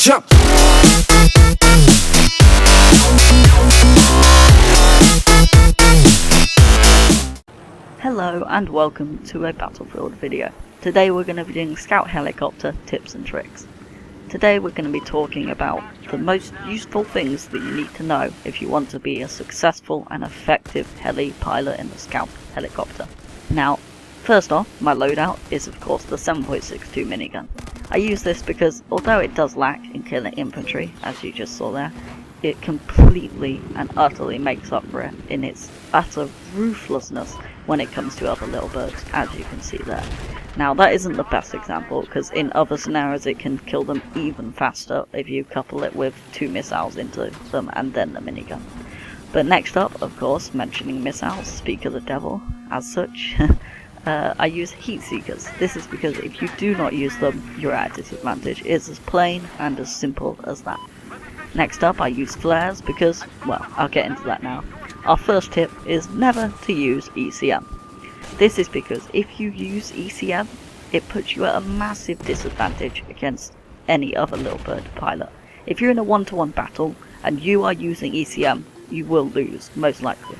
Jump. Hello and welcome to a Battlefield video. Today we're going to be doing scout helicopter tips and tricks. Today we're going to be talking about the most useful things that you need to know if you want to be a successful and effective heli pilot in the scout helicopter. Now, first off, my loadout is of course the 7.62 minigun. I use this because although it does lack in killing infantry, as you just saw there, it completely and utterly makes up for it in its utter ruthlessness when it comes to other Littlebirds, as you can see there. Now that isn't the best example, because in other scenarios it can kill them even faster if you couple it with 2 missiles into them and then the minigun. But next up, of course, mentioning missiles, speak of the devil, as such, I use heat seekers. This is because if you do not use them, you're at a disadvantage. It's as plain and as simple as that. Next up, I use flares because, well, I'll get into that now. Our first tip is never to use ECM. This is because if you use ECM, it puts you at a massive disadvantage against any other Littlebird pilot. If you're in a one-to-one battle and you are using ECM, you will lose, most likely.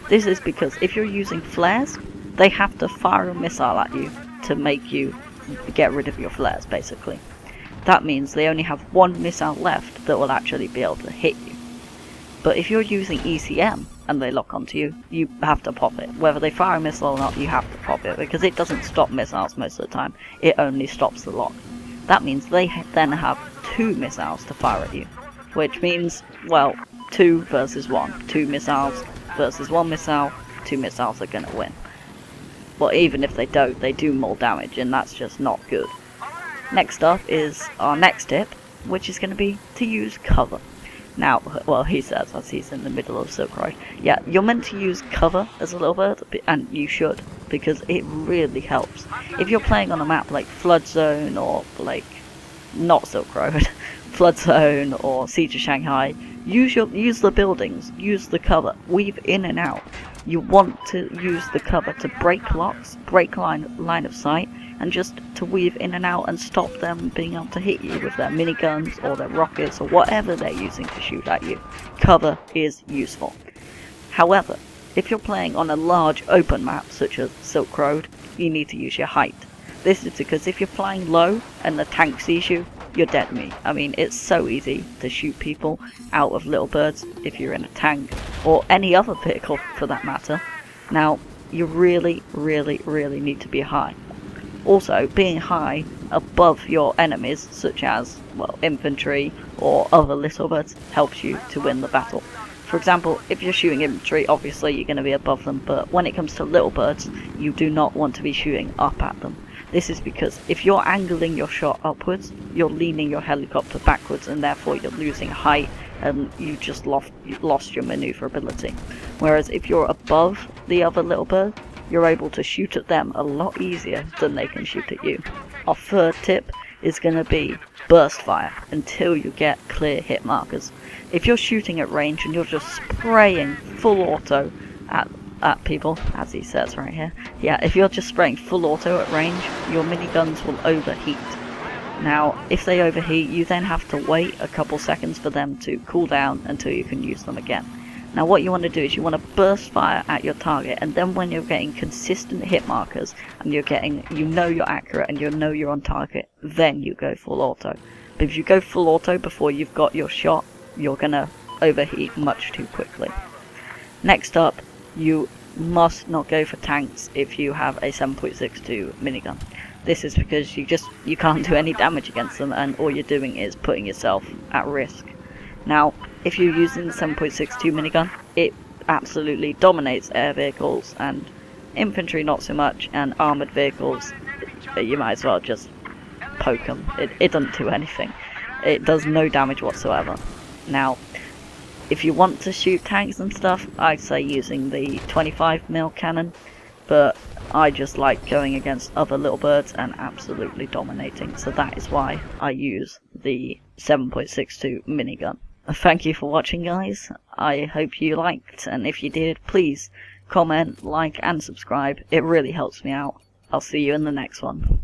This is because if you're using flares, they have to fire a missile at you to make you get rid of your flares, basically. That means they only have one missile left that will actually be able to hit you. But if you're using ECM and they lock onto you, you have to pop it. Whether they fire a missile or not, you have to pop it, because it doesn't stop missiles most of the time. It only stops the lock. That means they then have 2 missiles to fire at you, which means, well, 2 versus 1. 2 missiles versus 1 missile, 2 missiles are going to win. But even if they don't, they do more damage, and that's just not good. Next up is our next tip, which is going to be to use cover. Now, well, he says as he's in the middle of Silk Road. Yeah, you're meant to use cover as a Littlebird, and you should, because it really helps. If you're playing on a map like Flood Zone, or like, not Silk Road, Flood Zone, or Siege of Shanghai, use the buildings, use the cover, weave in and out. You want to use the cover to break locks, break line of sight, and just to weave in and out and stop them being able to hit you with their miniguns or their rockets or whatever they're using to shoot at you. Cover is useful. However, if you're playing on a large open map such as Silk Road, you need to use your height. This is because if you're flying low and the tank sees you, you're dead meat. I mean, it's so easy to shoot people out of Littlebirds if you're in a tank, or any other vehicle for that matter. Now, you really, really, really need to be high. Also, being high above your enemies, such as, well, infantry or other Littlebirds, helps you to win the battle. For example, if you're shooting infantry, obviously you're going to be above them, but when it comes to Littlebirds, you do not want to be shooting up at them. This is because if you're angling your shot upwards, you're leaning your helicopter backwards, and therefore you're losing height, and you just lost your maneuverability. Whereas if you're above the other Littlebird, you're able to shoot at them a lot easier than they can shoot at you. Our third tip is going to be burst fire until you get clear hit markers. If you're shooting at range and you're just spraying full auto at people, as he says right here, yeah, if you're just spraying full auto at range, your miniguns will overheat. Now, if they overheat, you then have to wait a couple seconds for them to cool down until you can use them again. Now what you want to do is you want to burst fire at your target, and then when you're getting consistent hit markers and you're getting, you know you're accurate and you know you're on target, then you go full auto. But if you go full auto before you've got your shot, you're gonna overheat much too quickly. Next up, you must not go for tanks if you have a 7.62 minigun. This is because you can't do any damage against them, and all you're doing is putting yourself at risk. Now, if you're using the 7.62 minigun, it absolutely dominates air vehicles, and infantry not so much, and armoured vehicles, you might as well just poke them. It doesn't do anything. It does no damage whatsoever. Now, if you want to shoot tanks and stuff, I'd say using the 25mm cannon, but I just like going against other Littlebirds and absolutely dominating, so that is why I use the 7.62 minigun. Thank you for watching, guys. I hope you liked, and if you did, please comment, like and subscribe. It really helps me out. I'll see you in the next one.